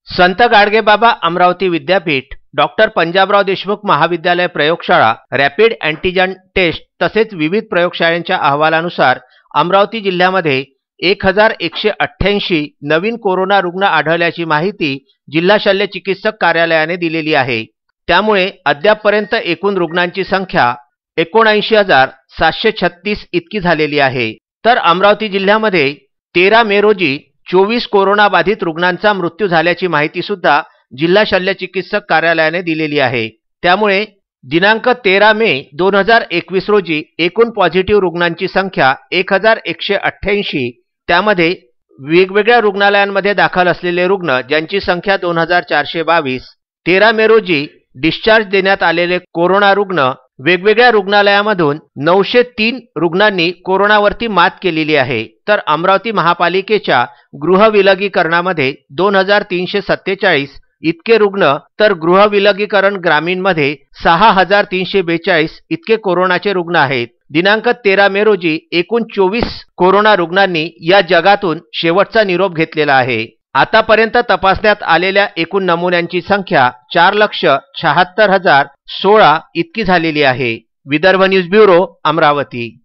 संत गाडगेबाबा अमरावती विद्यापीठ, डॉक्टर पंजाबराव देशमुख महाविद्यालय प्रयोगशाळा, रॅपिड अँटीजन टेस्ट तसेच विविध प्रयोगशाळांच्या अहवालानुसार अमरावती जिल्ह्यामध्ये 1188 नवीन कोरोना रुग्ण आढळल्याची माहिती जिल्हा शल्य चिकित्सक कार्यालयाने दिलेली आहे। त्यामुळे अद्यापपर्यंत एकूण रुग्णांची संख्या 79,736 इतकी झालेली आहे। तर अमरावती जिल्ह्यामध्ये 13 मे रोजी 24 कोरोना बाधित रुग्णांचा मृत्यू झाल्याची माहिती सुद्धा जिल्हा शल्य चिकित्सक कार्यालयाने दिलेली आहे। त्यामुळे दिनांक 13 मे 2021 रोजी एकूण पॉझिटिव्ह रुग्णांची संख्या 1188, त्यामध्ये वेगवेगळ्या रुग्णालयांमध्ये दाखल असलेले रुग्ण ज्यांची संख्या 2422, 13 मे रोजी डिस्चार्ज देण्यात आलेले कोरोना रुग्ण वेगवेगळ्या रुग्णालयामधून 903 रुग्णांनी कोरोनावरती मात केलेली आहे। तर अमरावती महापालिकेच्या गृहविलगीकरणामध्ये 2347 इतके रुग्ण, तर गृहविलगीकरण ग्रामीणमध्ये 6342 इतके कोरोनाचे रुग्ण आहेत। दिनांक 13 मे रोजी एकूण 24 कोरोना रुग्णांनी या जगातून शेवटचा निरोप घेतलेला आहे। आतापर्यंत तपासण्यात आलेल्या एकूण नमुन्यांची संख्या 4,76,016 इतकी झालेली आहे। Vidarbha news bureau, Amravati.